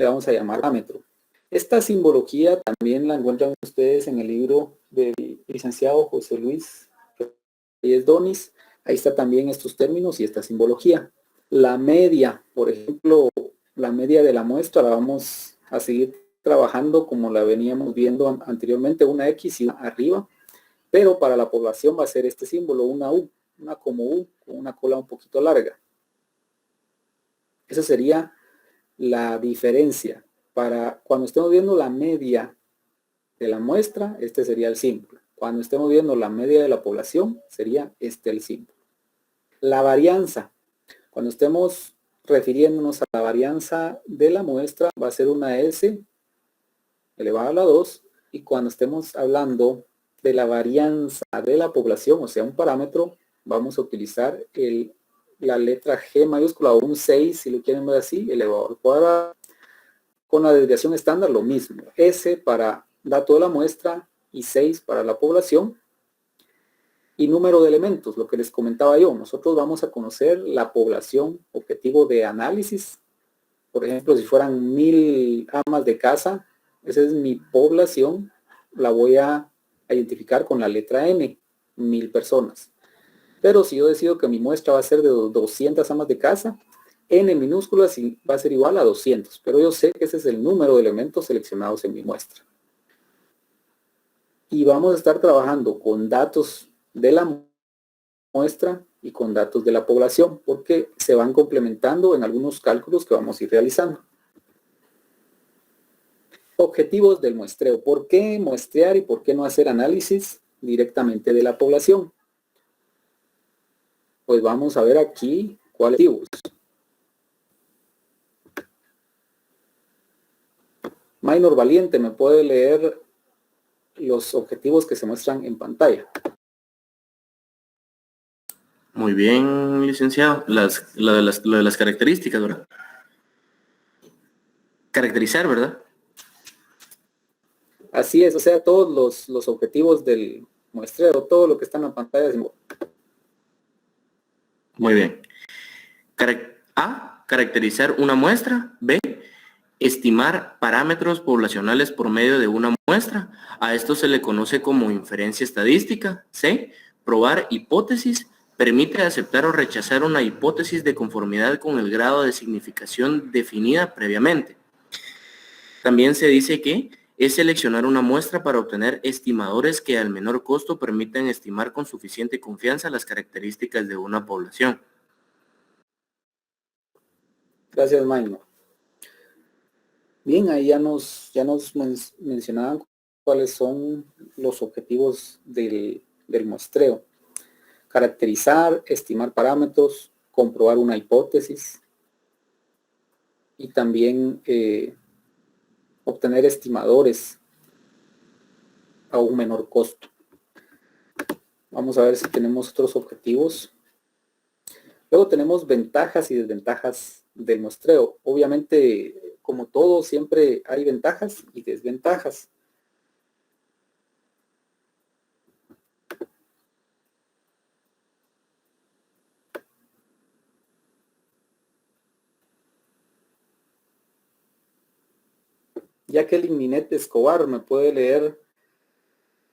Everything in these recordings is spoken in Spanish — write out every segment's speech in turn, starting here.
le vamos a llamar parámetro. Esta simbología también la encuentran ustedes en el libro del licenciado José Luis Reyes Donis. Ahí está también estos términos y esta simbología. La media, por ejemplo, la media de la muestra la vamos a seguir trabajando como la veníamos viendo anteriormente, una X y una arriba, pero para la población va a ser este símbolo, una U, una como U, con una cola un poquito larga. Esa sería la diferencia. Para cuando estemos viendo la media de la muestra, este sería el símbolo. Cuando estemos viendo la media de la población, sería este el símbolo. La varianza. Cuando estemos refiriéndonos a la varianza de la muestra, va a ser una S elevada a la 2. Y cuando estemos hablando de la varianza de la población, o sea, un parámetro, vamos a utilizar la letra G mayúscula o un 6, si lo quieren ver así, elevado al cuadrado. Con la desviación estándar lo mismo. S para dato de la muestra y 6 para la población. Y número de elementos, lo que les comentaba yo. Nosotros vamos a conocer la población objetivo de análisis. Por ejemplo, si fueran 1000 amas de casa, esa es mi población. La voy a identificar con la letra N, 1000 personas. Pero si yo decido que mi muestra va a ser de 200 amas de casa, N minúsculas va a ser igual a 200. Pero yo sé que ese es el número de elementos seleccionados en mi muestra. Y vamos a estar trabajando con datos de la muestra y con datos de la población, porque se van complementando en algunos cálculos que vamos a ir realizando. Objetivos del muestreo. ¿Por qué muestrear y por qué no hacer análisis directamente de la población? Pues vamos a ver aquí cuáles objetivos. Minor Valiente, ¿me puede leer los objetivos que se muestran en pantalla? Muy bien, licenciado. Lo de las características, ¿verdad? Caracterizar, ¿verdad? Así es, o sea, todos los objetivos del muestreo, todo lo que está en la pantalla. Muy bien. A, caracterizar una muestra. B, estimar parámetros poblacionales por medio de una muestra. A esto se le conoce como inferencia estadística. C, probar hipótesis. Permite aceptar o rechazar una hipótesis de conformidad con el grado de significación definida previamente. También se dice que es seleccionar una muestra para obtener estimadores que al menor costo permitan estimar con suficiente confianza las características de una población. Gracias, Maynor. Bien, ahí ya nos mencionaban cuáles son los objetivos del muestreo. Caracterizar, estimar parámetros, comprobar una hipótesis y también obtener estimadores a un menor costo. Vamos a ver si tenemos otros objetivos. Luego tenemos ventajas y desventajas del muestreo. Obviamente, como todo, siempre hay ventajas y desventajas. Ya que el Minet Escobar me puede leer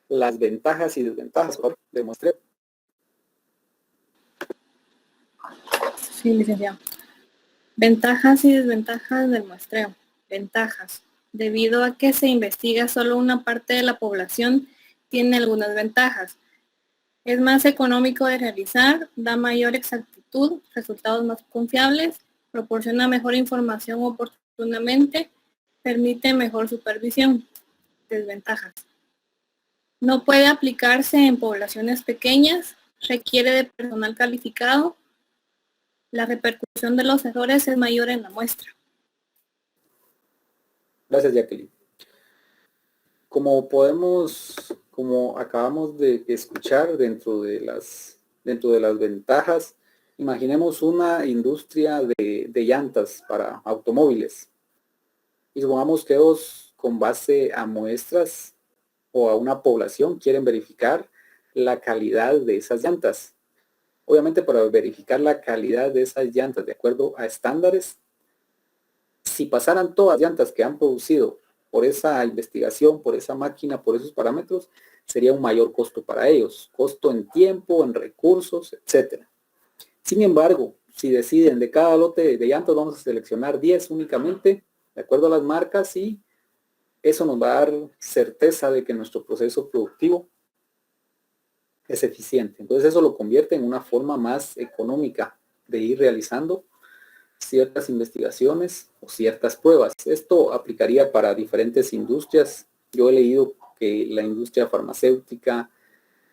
las ventajas y desventajas del muestreo. Sí, licenciado. Ventajas y desventajas del muestreo. Ventajas. Debido a que se investiga solo una parte de la población, tiene algunas ventajas. Es más económico de realizar, da mayor exactitud, resultados más confiables, proporciona mejor información oportunamente, permite mejor supervisión. Desventajas. No puede aplicarse en poblaciones pequeñas, requiere de personal calificado, la repercusión de los errores es mayor en la muestra. Gracias, Jacqueline. Como acabamos de escuchar dentro de las ventajas, imaginemos una industria de llantas para automóviles. Y supongamos que ellos, con base a muestras o a una población, quieren verificar la calidad de esas llantas. Obviamente, para verificar la calidad de esas llantas de acuerdo a estándares, si pasaran todas las llantas que han producido por esa investigación, por esa máquina, por esos parámetros, sería un mayor costo para ellos, costo en tiempo, en recursos, etcétera. Sin embargo, si deciden de cada lote de llantas vamos a seleccionar 10 únicamente, de acuerdo a las marcas, y eso nos va a dar certeza de que nuestro proceso productivo es eficiente. Entonces eso lo convierte en una forma más económica de ir realizando ciertas investigaciones o ciertas pruebas. Esto aplicaría para diferentes industrias. Yo he leído que la industria farmacéutica,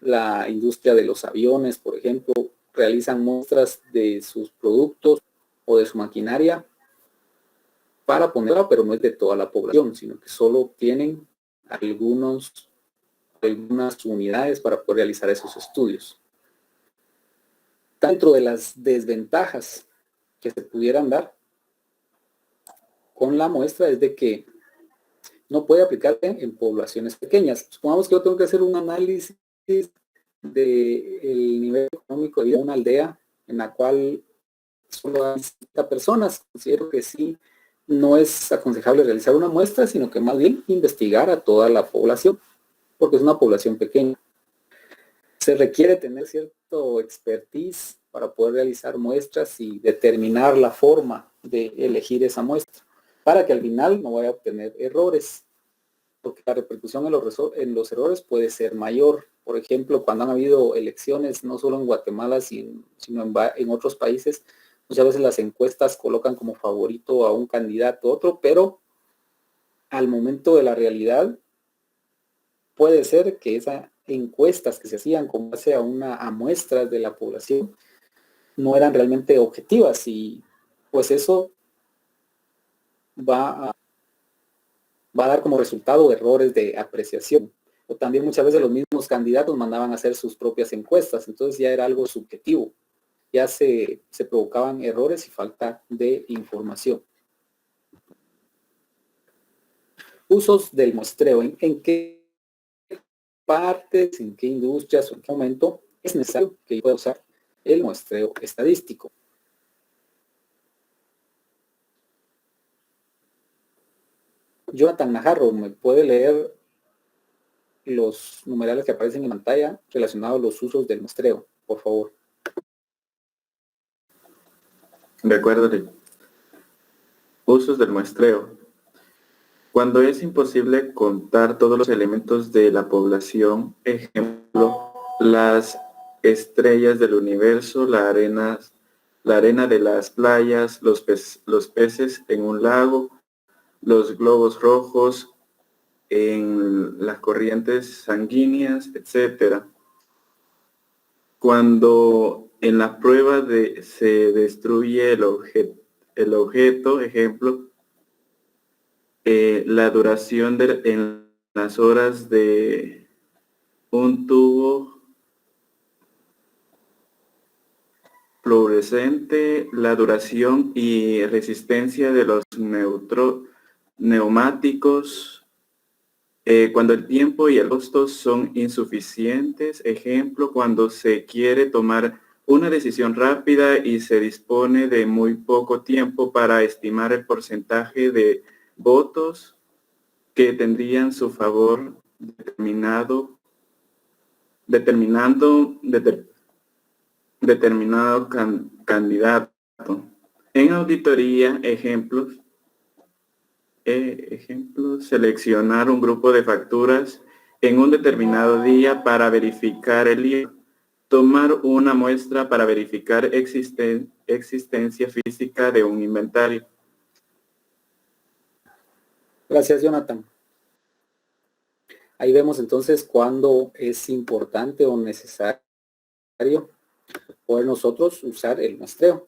la industria de los aviones, por ejemplo, realizan muestras de sus productos o de su maquinaria para ponerla, pero no es de toda la población, sino que solo tienen algunas unidades para poder realizar esos estudios. Dentro de las desventajas que se pudieran dar con la muestra es de que no puede aplicarse en poblaciones pequeñas. Supongamos que yo tengo que hacer un análisis del nivel económico de una aldea en la cual solo hay 50 personas. Considero que sí, no es aconsejable realizar una muestra, sino que más bien investigar a toda la población, porque es una población pequeña. Se requiere tener cierto expertise para poder realizar muestras y determinar la forma de elegir esa muestra, para que al final no vaya a obtener errores, porque la repercusión en los errores puede ser mayor. Por ejemplo, cuando han habido elecciones, no solo en Guatemala, sino en otros países, muchas veces las encuestas colocan como favorito a un candidato, otro, pero al momento de la realidad puede ser que esas encuestas que se hacían con base a muestras de la población no eran realmente objetivas, y pues eso va a dar como resultado errores de apreciación. O también muchas veces los mismos candidatos mandaban a hacer sus propias encuestas, entonces ya era algo subjetivo, ya se provocaban errores y falta de información. Usos del muestreo. ¿En qué partes, en qué industrias o en qué momento es necesario que yo pueda usar el muestreo estadístico? Jonathan Najarro, ¿me puede leer los numerales que aparecen en pantalla relacionados a los usos del muestreo, por favor? De acuerdo, Rick. Usos del muestreo. Cuando es imposible contar todos los elementos de la población, ejemplo, las estrellas del universo, la arena de las playas, los peces en un lago, los globos rojos en las corrientes sanguíneas, etc. Cuando en la prueba se destruye el objeto, ejemplo, la duración en las horas de un tubo fluorescente, la duración y resistencia de los neumáticos, cuando el tiempo y el costo son insuficientes, ejemplo, cuando se quiere tomar una decisión rápida y se dispone de muy poco tiempo para estimar el porcentaje de votos que tendrían su favor determinado candidato. En auditoría, ejemplos, seleccionar un grupo de facturas en un determinado día para verificar el IVA, tomar una muestra para verificar existencia física de un inventario. Gracias, Jonathan. Ahí vemos entonces cuándo es importante o necesario poder nosotros usar el muestreo.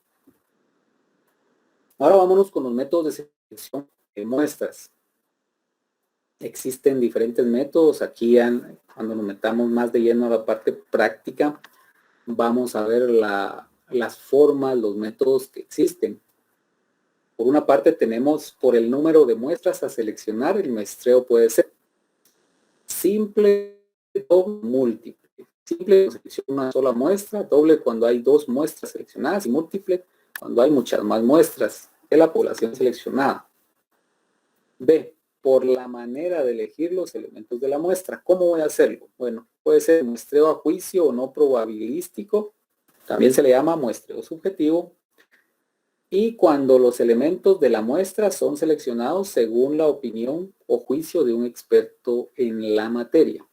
Ahora vámonos con los métodos de selección de muestras. Existen diferentes métodos. Aquí cuando nos metamos más de lleno a la parte práctica, vamos a ver las formas, los métodos que existen. Por una parte tenemos por el número de muestras a seleccionar. El muestreo puede ser simple, doble, múltiple. Simple, selecciona una sola muestra. Doble, cuando hay dos muestras seleccionadas. Y múltiple, cuando hay muchas más muestras de la población seleccionada. B, por la manera de elegir los elementos de la muestra. ¿Cómo voy a hacerlo? Bueno, puede ser muestreo a juicio o no probabilístico. También se le llama muestreo subjetivo. Y cuando los elementos de la muestra son seleccionados según la opinión o juicio de un experto en la materia.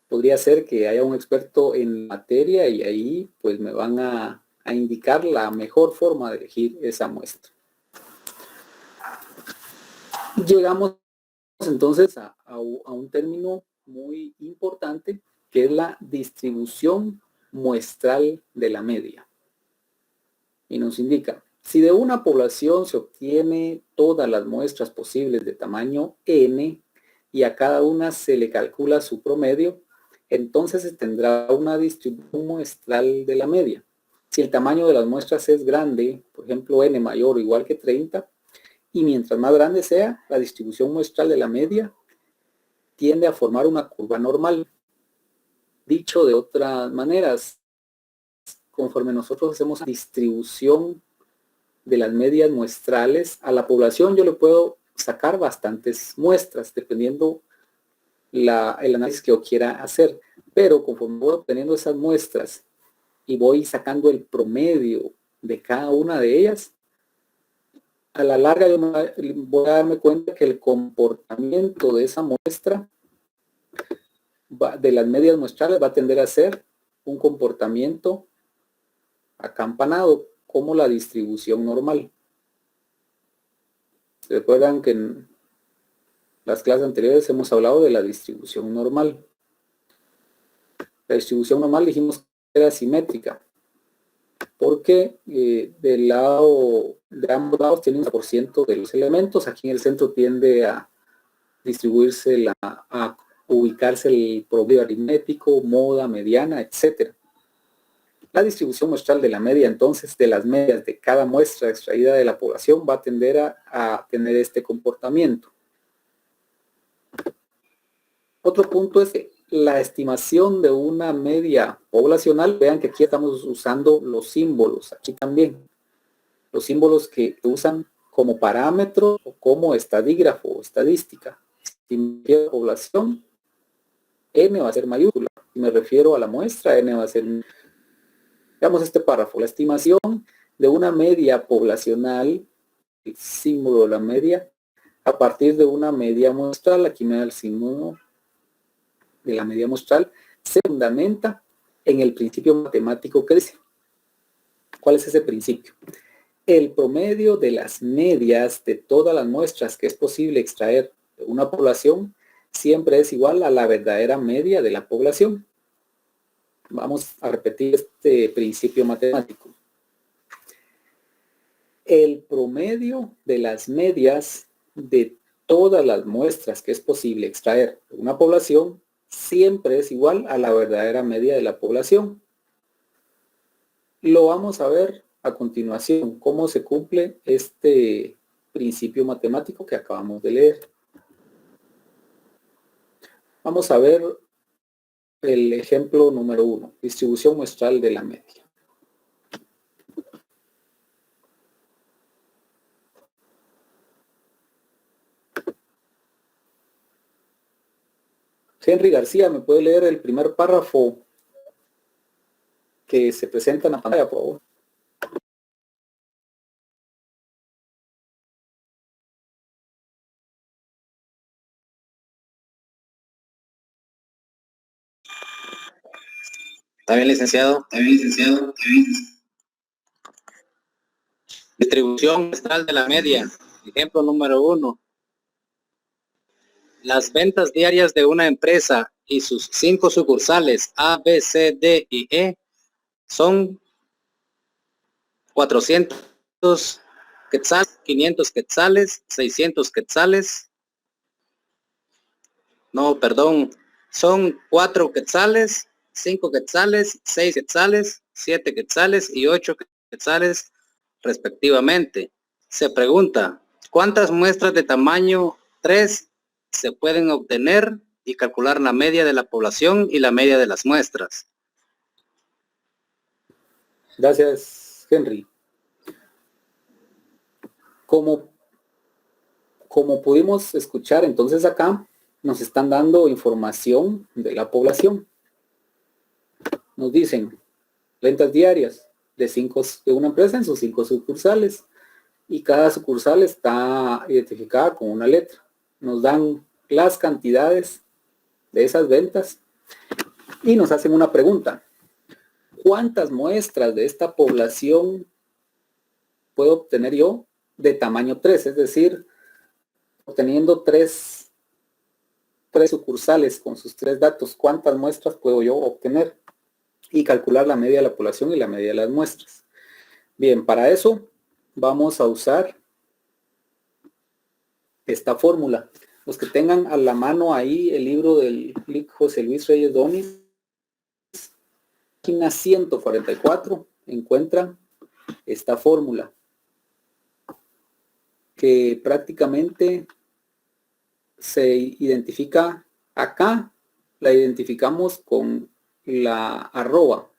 Podría ser que haya un experto en materia y ahí pues me van a indicar la mejor forma de elegir esa muestra. Llegamos entonces a un término muy importante que es la distribución muestral de la media. Y nos indica, si de una población se obtiene todas las muestras posibles de tamaño n y a cada una se le calcula su promedio, entonces se tendrá una distribución muestral de la media. Si el tamaño de las muestras es grande, por ejemplo n mayor o igual que 30, y mientras más grande sea, la distribución muestral de la media tiende a formar una curva normal. Dicho de otras maneras, conforme nosotros hacemos distribución de las medias muestrales a la población, yo le puedo sacar bastantes muestras dependiendo el análisis que yo quiera hacer. Pero conforme voy obteniendo esas muestras y voy sacando el promedio de cada una de ellas, a la larga yo voy a darme cuenta que el comportamiento de esa muestra, de las medias muestrales, va a tender a ser un comportamiento acampanado, como la distribución normal. ¿Se recuerdan que en las clases anteriores hemos hablado de la distribución normal? La distribución normal dijimos que era simétrica, porque de ambos lados tiene un por ciento de los elementos. Aquí en el centro tiende a distribuirse, a ubicarse el promedio aritmético, moda, mediana, etc. La distribución muestral de la media, entonces, de las medias de cada muestra extraída de la población va a tender a tener este comportamiento. Otro punto es que la estimación de una media poblacional, vean que aquí estamos usando los símbolos, aquí también, los símbolos que usan como parámetro o como estadígrafo o estadística. Si me refiero a la población, n va a ser mayúscula. Si me refiero a la muestra, n va a ser... Veamos este párrafo, la estimación de una media poblacional, el símbolo de la media, a partir de una media muestral, aquí me da el símbolo de la media muestral, se fundamenta en el principio matemático que dice. ¿Cuál es ese principio? El promedio de las medias de todas las muestras que es posible extraer de una población siempre es igual a la verdadera media de la población. Vamos a repetir este principio matemático. El promedio de las medias de todas las muestras que es posible extraer de una población siempre es igual a la verdadera media de la población. Lo vamos a ver a continuación, cómo se cumple este principio matemático que acabamos de leer. Vamos a ver el ejemplo número 1, distribución muestral de la media. Henry García, ¿me puede leer el primer párrafo que se presenta en la pantalla, por favor? Está bien, licenciado. Está bien, licenciado. Está bien. Distribución muestral de la media. Ejemplo número 1. Las ventas diarias de una empresa y sus 5 sucursales A, B, C, D y E son 400 quetzales, 500 quetzales, 600 quetzales. No, perdón. Son 4 quetzales, 5 quetzales, 6 quetzales, 7 quetzales y 8 quetzales respectivamente. Se pregunta, ¿cuántas muestras de tamaño 3 se pueden obtener y calcular la media de la población y la media de las muestras? Gracias, Henry. Como Como pudimos escuchar, entonces acá nos están dando información de la población. Nos dicen ventas diarias de una empresa en sus 5 sucursales, y cada sucursal está identificada con una letra. Nos dan las cantidades de esas ventas y nos hacen una pregunta: ¿cuántas muestras de esta población puedo obtener yo de tamaño 3? Es decir, obteniendo tres sucursales con sus 3 datos, ¿cuántas muestras puedo yo obtener? Y calcular la media de la población y la media de las muestras. Bien, para eso vamos a usar esta fórmula. Los que tengan a la mano ahí el libro del Lic. José Luis Reyes Donis, página 144, encuentran esta fórmula que prácticamente se identifica acá, la identificamos con la arroba.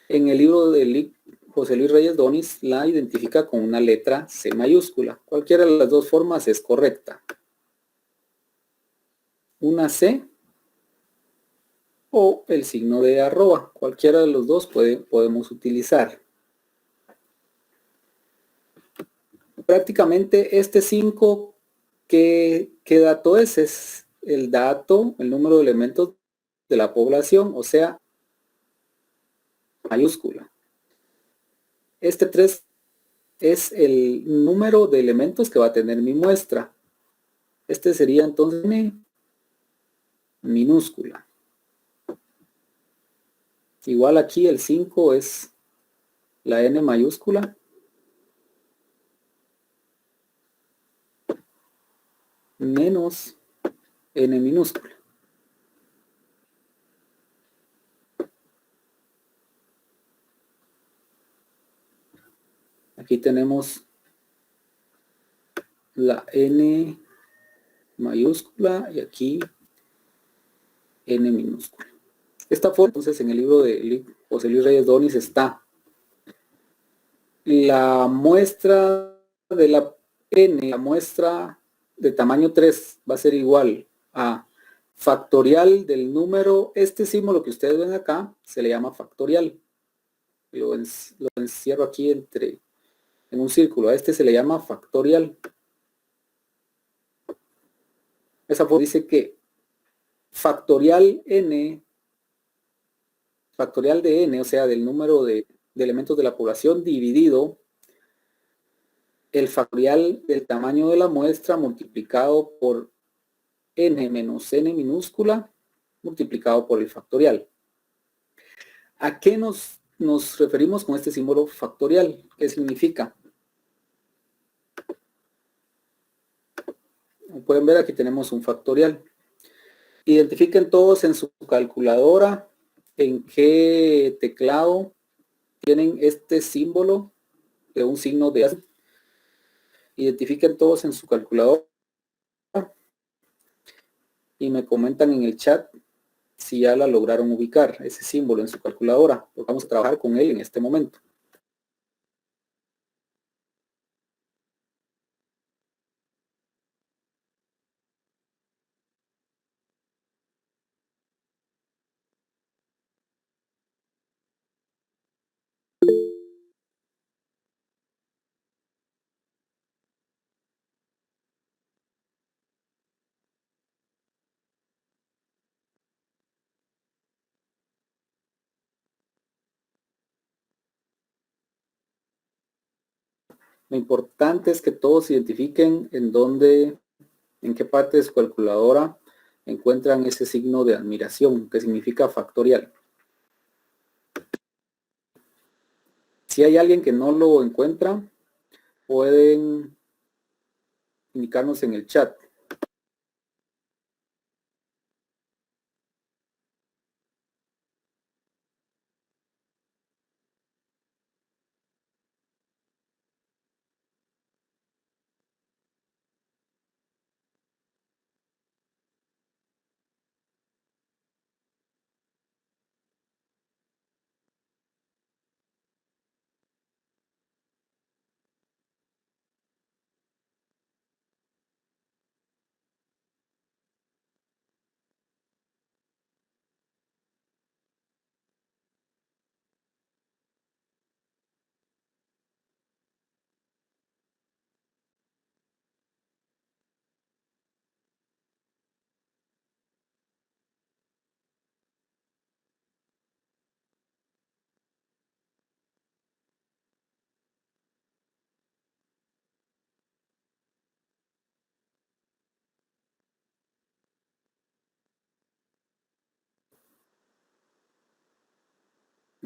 En el libro de Lic. José Luis Reyes Donis la identifica con una letra C mayúscula. Cualquiera de las dos formas es correcta. Una C o el signo de arroba. Cualquiera de los dos podemos utilizar. Prácticamente este 5, ¿qué dato es? Es el dato, el número de elementos de la población, o sea, mayúscula. Este 3 es el número de elementos que va a tener mi muestra. Este sería entonces N minúscula. Igual aquí el 5 es la N mayúscula. Menos N minúscula. Aquí tenemos la N mayúscula y aquí N minúscula. Esta forma, entonces, en el libro de José Luis Reyes Donis está la muestra de la N, la muestra de tamaño 3 va a ser igual a factorial del número. Este símbolo que ustedes ven acá se le llama factorial. Lo encierro aquí en un círculo. A este se le llama factorial. Esa forma dice que factorial n, factorial de n, o sea, del número de elementos de la población, dividido el factorial del tamaño de la muestra multiplicado por n menos n minúscula multiplicado por el factorial. ¿A qué nos referimos con este símbolo factorial? ¿Qué significa? Como pueden ver, aquí tenemos un factorial. Identifiquen todos en su calculadora en qué teclado tienen este símbolo de un signo de más. Identifiquen todos en su calculadora y me comentan en el chat si ya la lograron ubicar, ese símbolo en su calculadora, porque vamos a trabajar con él en este momento. Lo importante es que todos identifiquen en qué parte de su calculadora encuentran ese signo de admiración, que significa factorial. Si hay alguien que no lo encuentra, pueden indicarnos en el chat.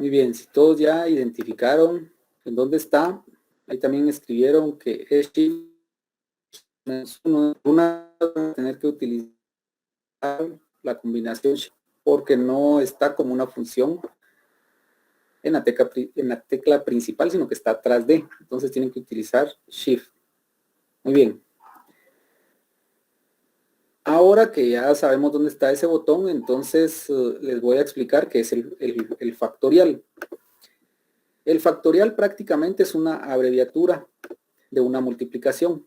Muy bien, si todos ya identificaron en dónde está, ahí también escribieron que es shift menos 1, una tener que utilizar la combinación shift porque no está como una función en la tecla principal, sino que está atrás de. Entonces tienen que utilizar shift. Muy bien. Ahora que ya sabemos dónde está ese botón, entonces les voy a explicar qué es el factorial. El factorial prácticamente es una abreviatura de una multiplicación.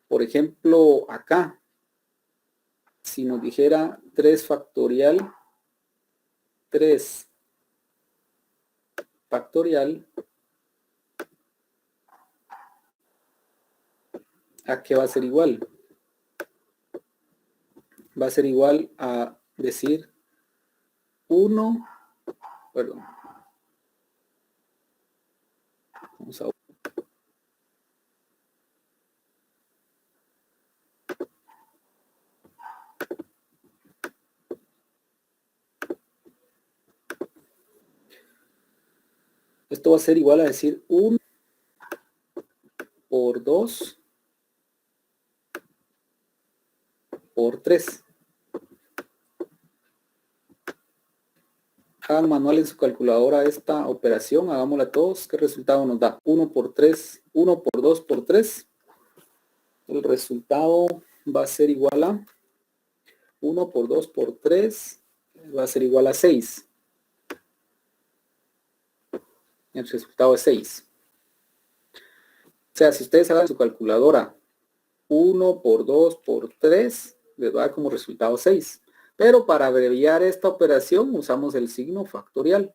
Por ejemplo, acá, si nos dijera 3 factorial, 3 factorial, ¿a qué va a ser igual? Va a ser igual a decir 1, perdón. Vamos a esto va a ser igual a decir 1 por 2 por 3. Hagan manual en su calculadora esta operación, hagámosla todos. ¿Qué resultado nos da? 1 por 3, 1 por 2 por 3. El resultado va a ser igual a 1 por 2 por 3, va a ser igual a 6. El resultado es 6. O sea, si ustedes hagan su calculadora 1 por 2 por 3, les va a dar como resultado 6. Pero para abreviar esta operación usamos el signo factorial.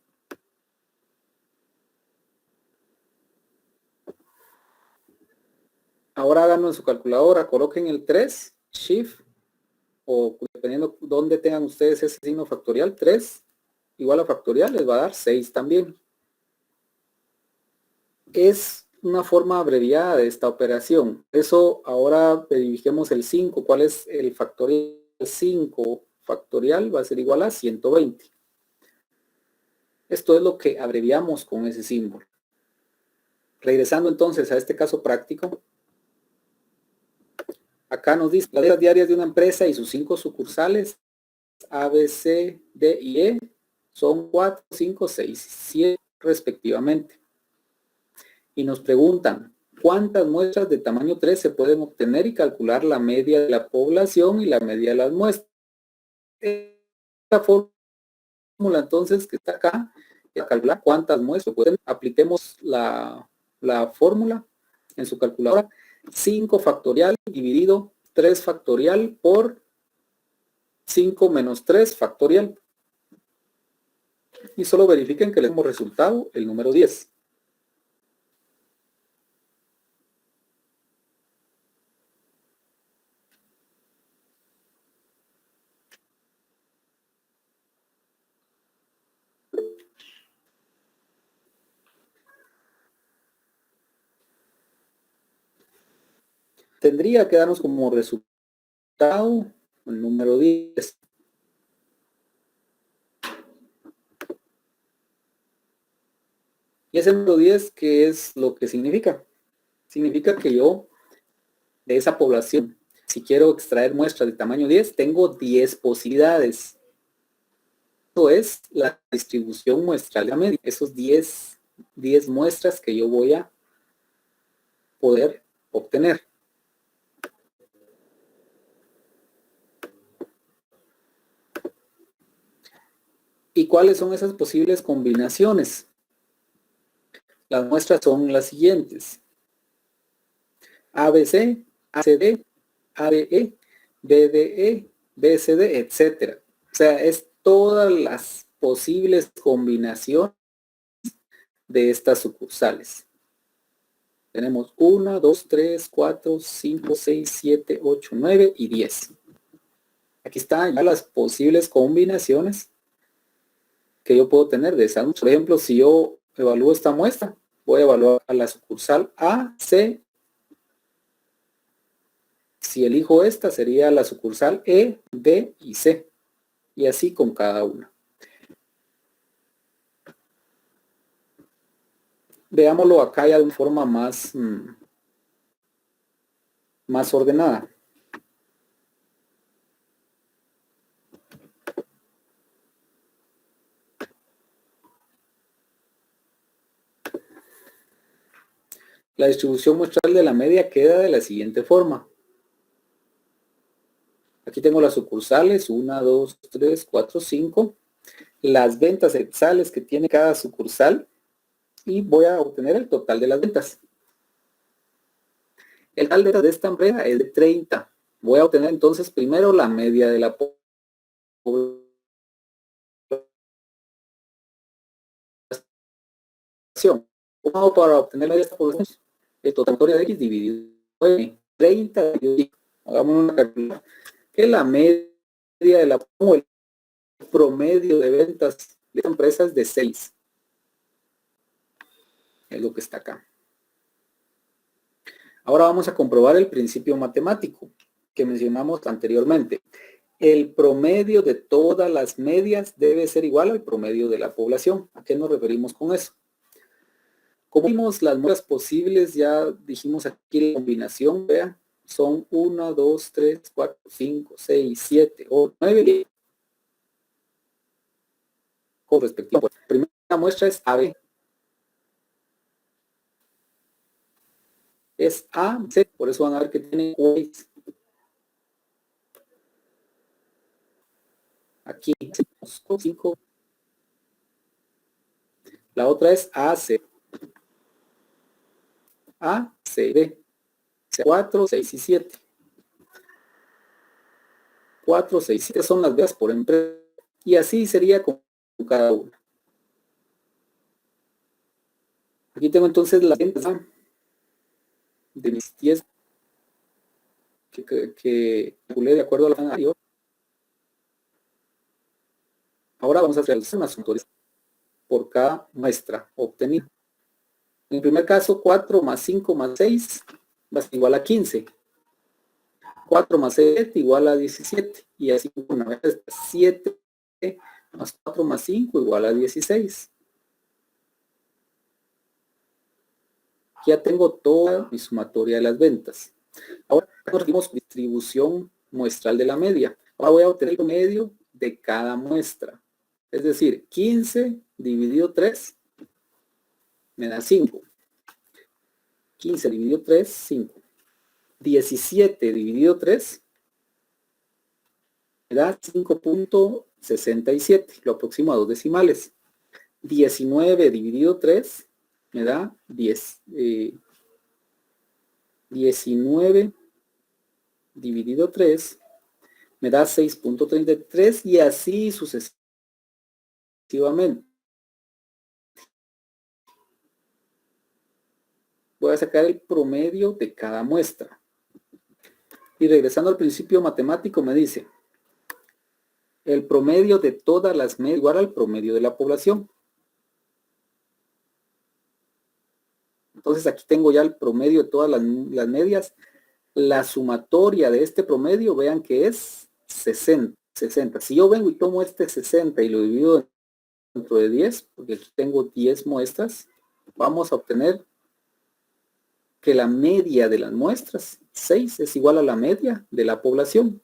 Ahora háganlo en su calculadora, coloquen el 3, Shift, o dependiendo dónde tengan ustedes ese signo factorial, 3 igual a factorial, les va a dar 6 también. Es una forma abreviada de esta operación. Eso ahora verifiquemos el 5. ¿Cuál es el factorial? 5 factorial va a ser igual a 120. Esto es lo que abreviamos con ese símbolo. Regresando entonces a este caso práctico. Acá nos dice las diarias de una empresa y sus 5 sucursales A, B, C, D y E son 4, 5, 6, 7 respectivamente. Y nos preguntan cuántas muestras de tamaño 3 se pueden obtener y calcular la media de la población y la media de las muestras. Esta fórmula entonces que está acá, para calcular cuántas muestras pueden, apliquemos la fórmula en su calculadora. 5 factorial dividido 3 factorial por 5 menos 3 factorial. Y solo verifiquen que le damos resultado el número 10. Tendría que darnos como resultado el número 10. Y ese número 10, ¿qué es lo que significa? Significa que yo, de esa población, si quiero extraer muestras de tamaño 10, tengo 10 posibilidades. Eso es la distribución muestral de la media. Esos 10 muestras que yo voy a poder obtener. ¿Y cuáles son esas posibles combinaciones? Las muestras son las siguientes: ABC, ACD, ABE, BDE, BCD, etcétera. O sea, es todas las posibles combinaciones de estas sucursales. Tenemos 1, 2, 3, 4, 5, 6, 7, 8, 9 y 10. Aquí están ya las posibles combinaciones que yo puedo tener de esas. Por ejemplo, si yo evalúo esta muestra, voy a evaluar a la sucursal A, C. Si elijo esta, sería la sucursal E, B y C. Y así con cada una. Veámoslo acá ya de una forma más, más ordenada. La distribución muestral de la media queda de la siguiente forma. Aquí tengo las sucursales, 1, 2, 3, 4, 5. Las ventas exales que tiene cada sucursal y voy a obtener el total de las ventas. El total de ventas de esta empresa es de 30. Voy a obtener entonces primero la media de la población. Para obtener la media de esta población, el total de X dividido en 30 dividido en 5. Hagamos una calculación. Que la media de la población, el promedio de ventas de esta empresa es de 6. Es lo que está acá. Ahora vamos a comprobar el principio matemático que mencionamos anteriormente. El promedio de todas las medias debe ser igual al promedio de la población. ¿A qué nos referimos con eso? Como vimos las muestras posibles, ya dijimos aquí la combinación, vean, son 1, 2, 3, 4, 5, 6, 7, 8, 9. Con respectivo. La primera muestra es AB. Es A, C, por eso van a ver que tiene 6. Aquí 5. La otra es AC. A, C, B. 4, 6 y 7. 4, 6, 7 son las ventas por empresa. Y así sería con cada una. Aquí tengo entonces las ventas de mis 10 que calculé de acuerdo a la anterior. Ahora vamos a realizar unas sumatoria por cada muestra obtenida. En el primer caso, 4 más 5 más 6 va a ser igual a 15. 4 más 7 igual a 17. Y así una vez 7 más 4 más 5 igual a 16. Ya tengo toda mi sumatoria de las ventas. Ahora tenemos distribución muestral de la media. Ahora voy a obtener el promedio de cada muestra. Es decir, 15 dividido 3 me da 5. 15 dividido 3, 5. 17 dividido 3 me da 5.67. Lo aproximo a 2 decimales. 19 dividido 3 me da 10. 19 dividido 3 me da 6.33 y así sucesivamente. Voy a sacar el promedio de cada muestra. Y regresando al principio matemático me dice, el promedio de todas las medias igual al promedio de la población. Entonces aquí tengo ya el promedio de todas las medias. La sumatoria de este promedio, vean que es 60. Si yo vengo y tomo este 60 y lo divido dentro de 10, porque aquí tengo 10 muestras, vamos a obtener que la media de las muestras, 6, es igual a la media de la población.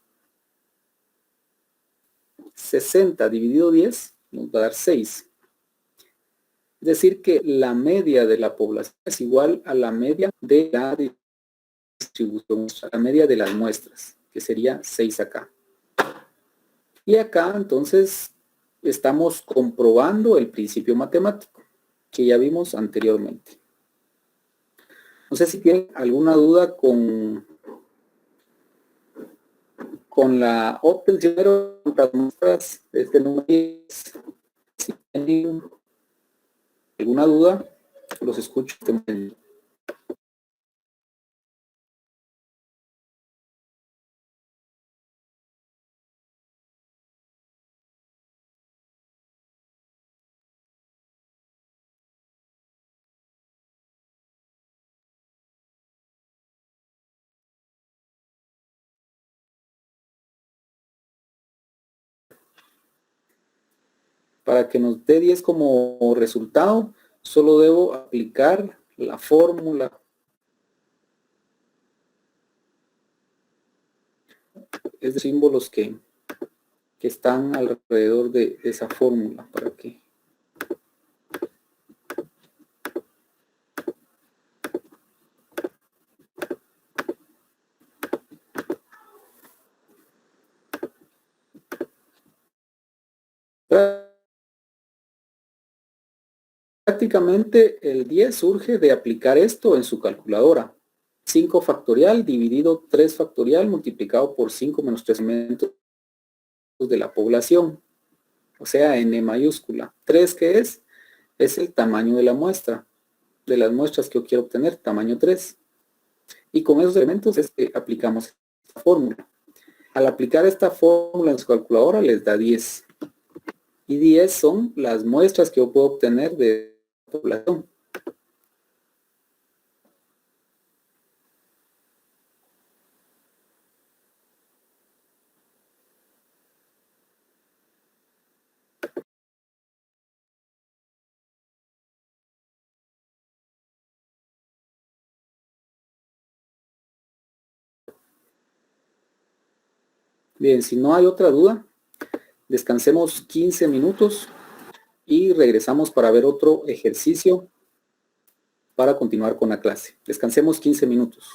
60 dividido 10 nos va a dar 6. Es decir que la media de la población es igual a la media de la distribución, la media de las muestras, que sería 6 acá. Y acá entonces estamos comprobando el principio matemático que ya vimos anteriormente. No sé si tienen alguna duda con la obtención de las muestras de este número 10. Si tienen alguna duda, los escucho. Para que nos dé 10 como resultado, solo debo aplicar la fórmula. Es de símbolos que están alrededor de esa fórmula para que prácticamente el 10 surge de aplicar esto en su calculadora. 5 factorial dividido 3 factorial multiplicado por 5 menos 3 elementos de la población. O sea, n mayúscula. 3, ¿qué es? Es el tamaño de la muestra. De las muestras que yo quiero obtener, tamaño 3. Y con esos elementos es que aplicamos esta fórmula. Al aplicar esta fórmula en su calculadora les da 10. Y 10 son las muestras que yo puedo obtener de la población. Bien, si no hay otra duda, descansemos 15 minutos y regresamos para ver otro ejercicio para continuar con la clase. Descansemos 15 minutos.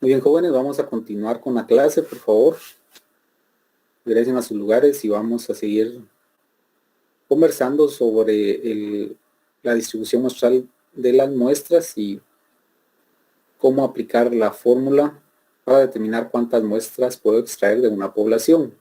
Muy bien, jóvenes, vamos a continuar con la clase, por favor. Regresen a sus lugares y vamos a seguir conversando sobre la distribución muestral de las muestras y cómo aplicar la fórmula para determinar cuántas muestras puedo extraer de una población.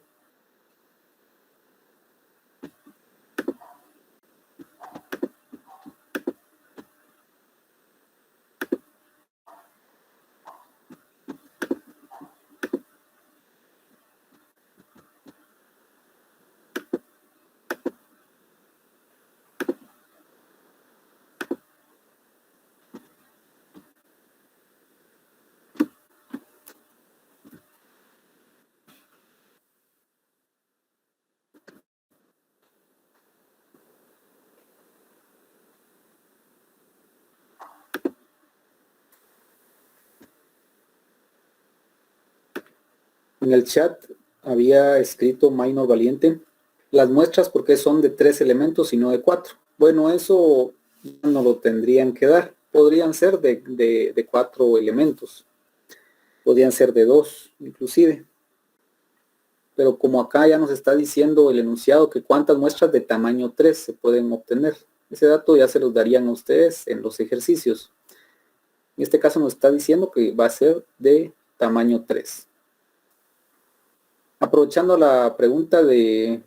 En el chat había escrito Minor Valiente, las muestras porque son de 3 elementos y no de 4. Bueno, eso no lo tendrían que dar. Podrían ser de 4 elementos. Podrían ser de 2, inclusive. Pero como acá ya nos está diciendo el enunciado que cuántas muestras de tamaño 3 se pueden obtener. Ese dato ya se los darían a ustedes en los ejercicios. En este caso nos está diciendo que va a ser de tamaño 3. Aprovechando la pregunta de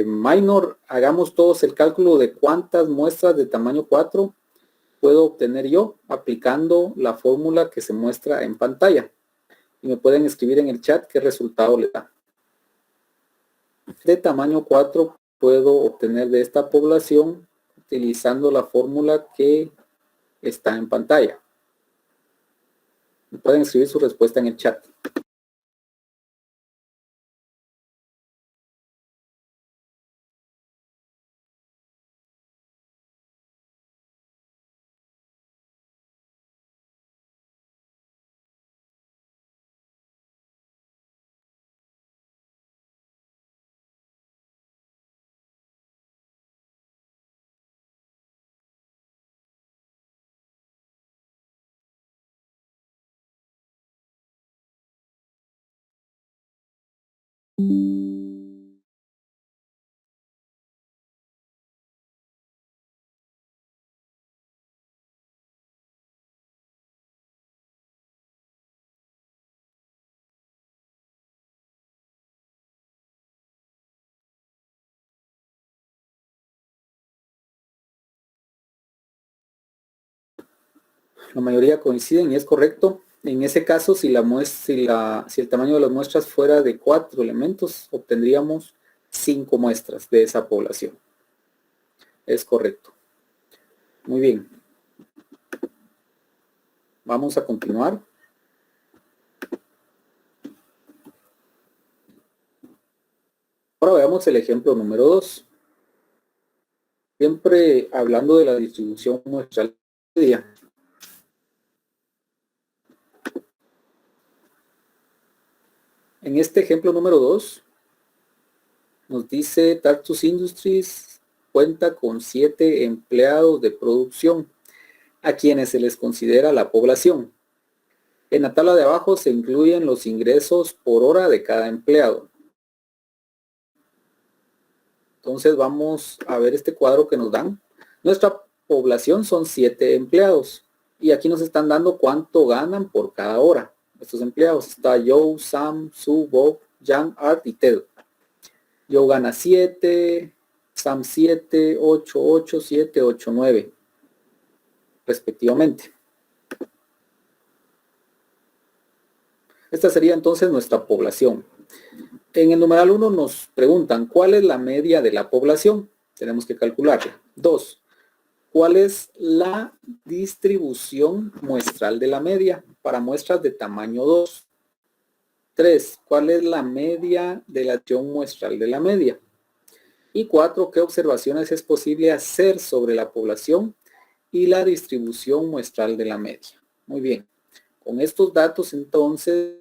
Minor, hagamos todos el cálculo de cuántas muestras de tamaño 4 puedo obtener yo aplicando la fórmula que se muestra en pantalla. Y me pueden escribir en el chat qué resultado le da. De tamaño 4 puedo obtener de esta población utilizando la fórmula que está en pantalla. Me pueden escribir su respuesta en el chat. La mayoría coinciden y es correcto. En ese caso, si el tamaño de las muestras fuera de 4 elementos, obtendríamos 5 muestras de esa población. Es correcto. Muy bien. Vamos a continuar. Ahora veamos el ejemplo número 2. Siempre hablando de la distribución muestral media. En este ejemplo número 2, nos dice Tartus Industries cuenta con 7 empleados de producción, a quienes se les considera la población. En la tabla de abajo se incluyen los ingresos por hora de cada empleado. Entonces vamos a ver este cuadro que nos dan. Nuestra población son 7 empleados. Y aquí nos están dando cuánto ganan por cada hora. Estos empleados. Está Joe, Sam, Sue, Bob, Jan, Art y Ted. Joe gana 7, Sam 7, 8, 8, 7, 8, 9. Respectivamente. Esta sería entonces nuestra población. En el numeral 1 nos preguntan, ¿cuál es la media de la población? Tenemos que calcularla. 2. ¿Cuál es la distribución muestral de la media para muestras de tamaño 2? 3. ¿Cuál es la media de la acción muestral de la media? Y 4. ¿Qué observaciones es posible hacer sobre la población y la distribución muestral de la media? Muy bien. Con estos datos entonces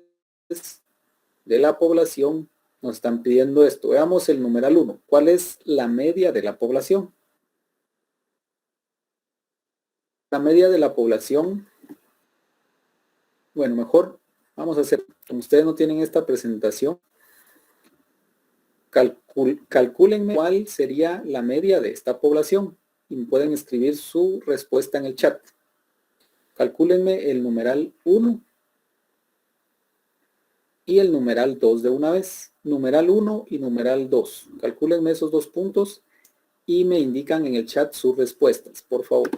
de la población nos están pidiendo esto. Veamos el numeral 1. ¿Cuál es la media de la población? La media de la población, bueno, mejor Vamos a hacer, como ustedes no tienen esta presentación, calcúlenme cuál sería la media de esta población y pueden escribir su respuesta en el chat. Calcúlenme el numeral 1 y el numeral 2 de una vez. Numeral 1 y numeral 2. Calcúlenme esos dos puntos y me indican en el chat sus respuestas, por favor.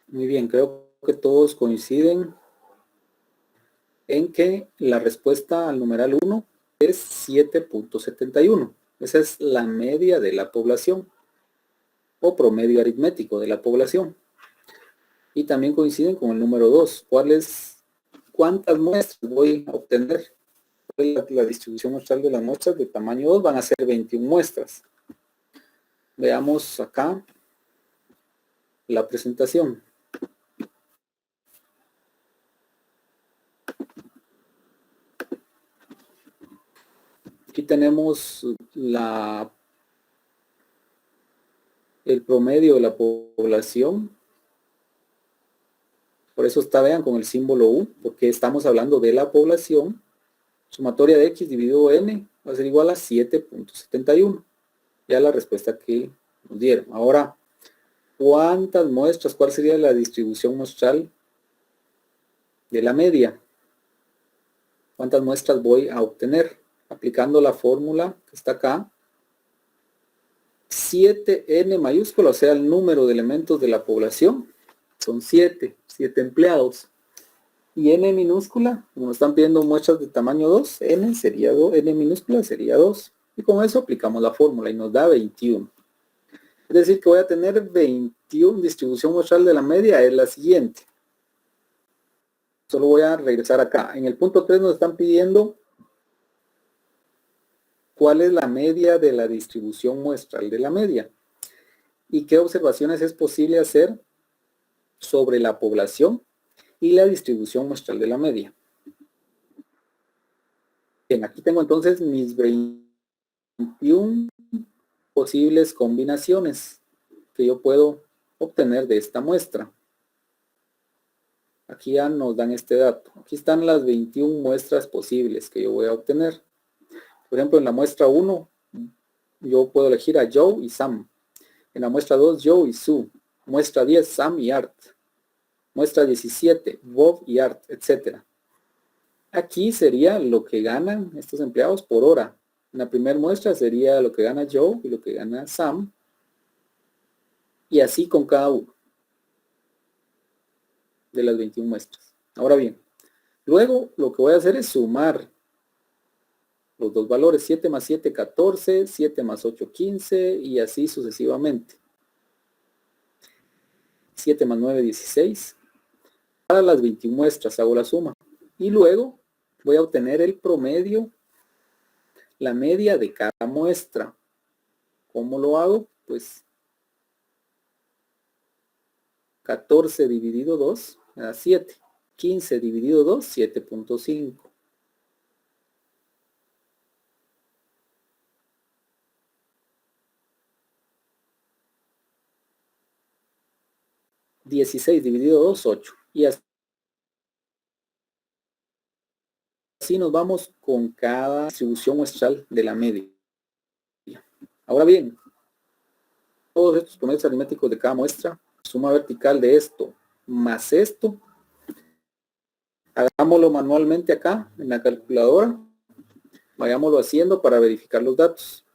Muy bien, creo que todos coinciden en que la respuesta al numeral 1 es 7.71. Esa es la media de la población o promedio aritmético de la población. Y también coinciden con el número 2. ¿Cuántas muestras voy a obtener? La distribución muestral de las muestras de tamaño 2 van a ser 21 muestras. Veamos acá la presentación. Aquí tenemos el promedio de la población. Por eso está, vean, con el símbolo U, porque estamos hablando de la población. Sumatoria de X dividido N va a ser igual a 7.71. Ya la respuesta que nos dieron. Ahora, ¿cuántas muestras? ¿Cuál sería la distribución muestral de la media? ¿Cuántas muestras voy a obtener? Aplicando la fórmula que está acá. 7n mayúscula, o sea, el número de elementos de la población. Son 7 empleados. Y n minúscula, como están pidiendo muestras de tamaño 2, n sería 2, n minúscula sería 2. Y con eso aplicamos la fórmula y nos da 21. Es decir, que voy a tener 21, distribución muestral de la media es la siguiente. Solo voy a regresar acá. En el punto 3 nos están pidiendo cuál es la media de la distribución muestral de la media y qué observaciones es posible hacer sobre la población y la distribución muestral de la media. Bien, aquí tengo entonces mis 21 posibles combinaciones que yo puedo obtener de esta muestra. Aquí ya nos dan este dato. Aquí están las 21 muestras posibles que yo voy a obtener. Por ejemplo, en la muestra 1, yo puedo elegir a Joe y Sam. En la muestra 2, Joe y Sue. Muestra 10, Sam y Art. Muestra 17, Bob y Art, etc. Aquí sería lo que ganan estos empleados por hora. En la primera muestra sería lo que gana Joe y lo que gana Sam. Y así con cada uno de las 21 muestras. Ahora bien, luego lo que voy a hacer es sumar los dos valores. 7 más 7, 14, 7 más 8, 15 y así sucesivamente. 7 más 9, 16. Para las 21 muestras hago la suma. Y luego voy a obtener el promedio, la media de cada muestra. ¿Cómo lo hago? Pues 14 dividido 2 me da 7. 15 dividido 2, 7.5. 16 dividido 2, 8. Y así nos vamos con cada distribución muestral de la media. Ahora bien, todos estos promedios aritméticos de cada muestra, suma vertical de esto más esto, hagámoslo manualmente acá en la calculadora, vayámoslo haciendo para verificar los datos.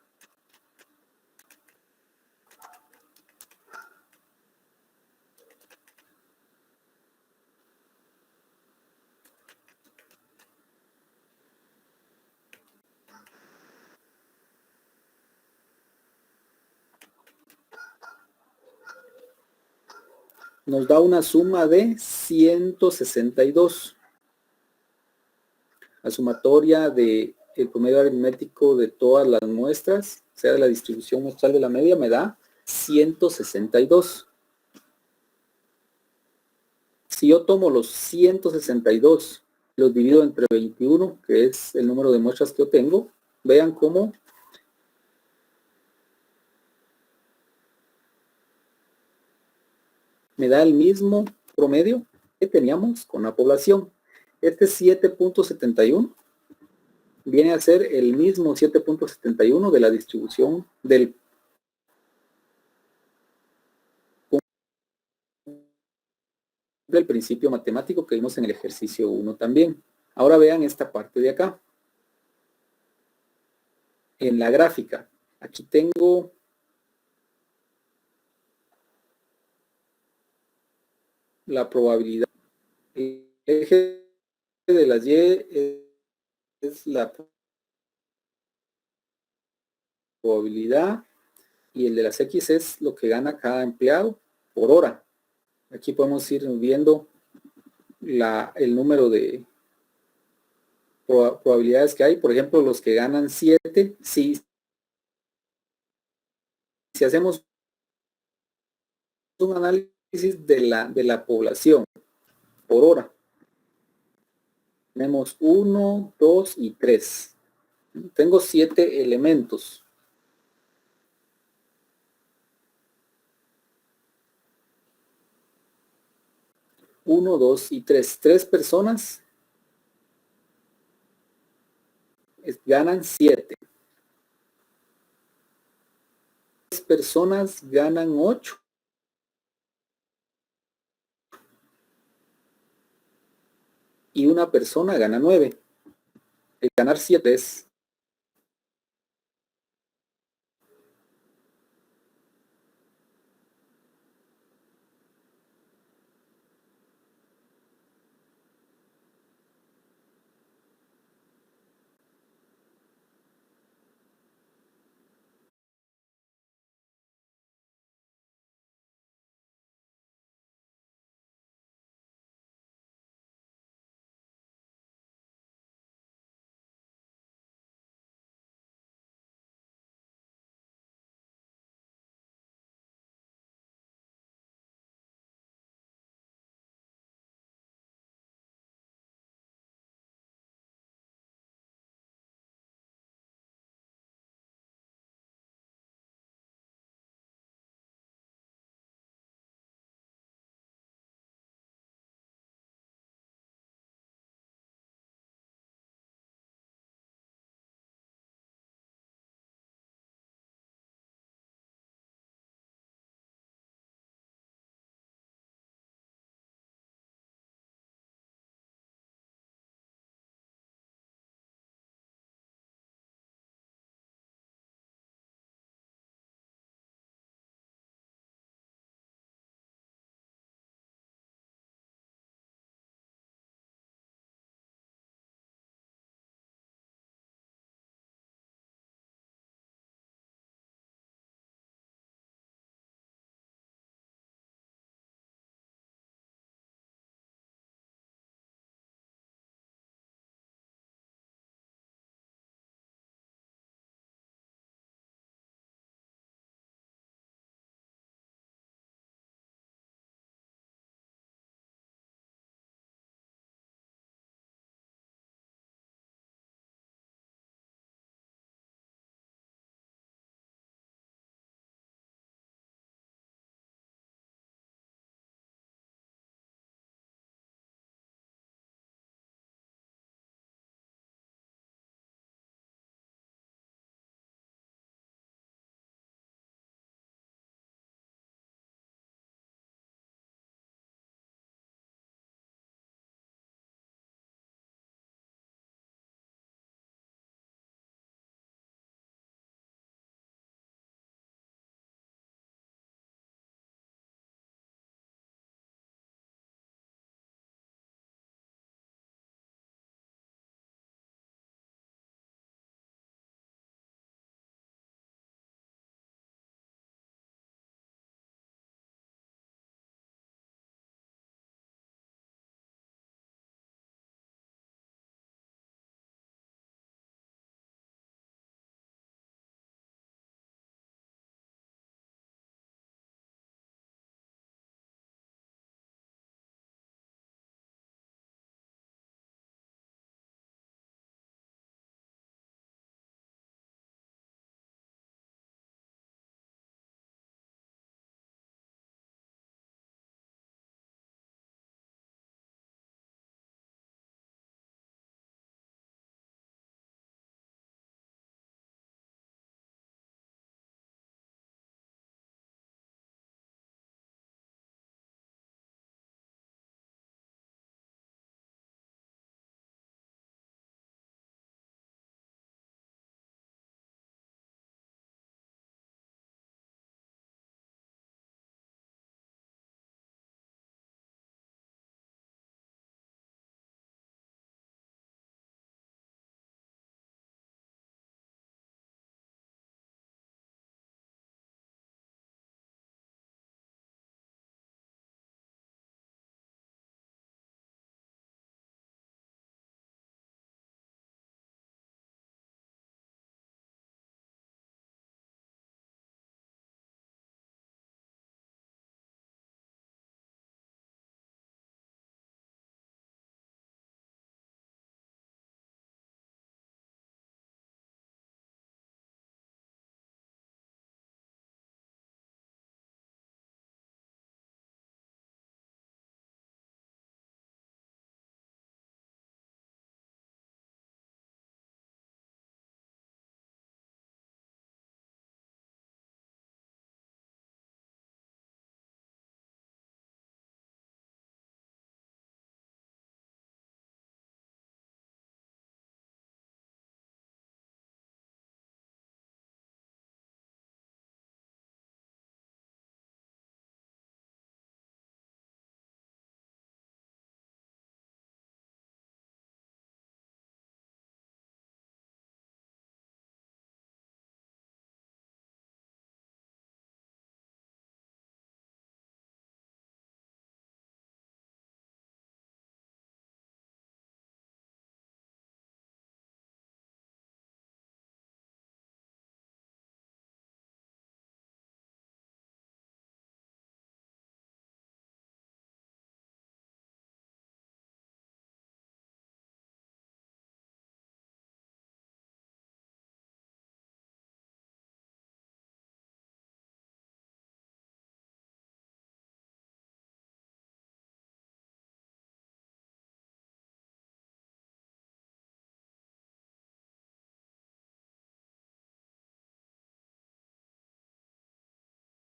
Nos da una suma de 162. La sumatoria del promedio aritmético de todas las muestras, o sea, de la distribución muestral de la media, me da 162. Si yo tomo los 162, los divido entre 21, que es el número de muestras que yo tengo, vean cómo me da el mismo promedio que teníamos con la población. Este 7.71 viene a ser el mismo 7.71 de la distribución del principio matemático que vimos en el ejercicio 1 también. Ahora vean esta parte de acá. En la gráfica, aquí tengo la probabilidad. El eje de las Y es la probabilidad y el de las X es lo que gana cada empleado por hora. Aquí podemos ir viendo el número de probabilidades que hay. Por ejemplo, los que ganan 7, si hacemos un análisis de la población por hora, tenemos 1, 2 y 3. Tengo 7 elementos. Uno, dos y tres. 3 personas ganan 7. 3 personas ganan 8. Y una persona gana 9. El ganar 7 es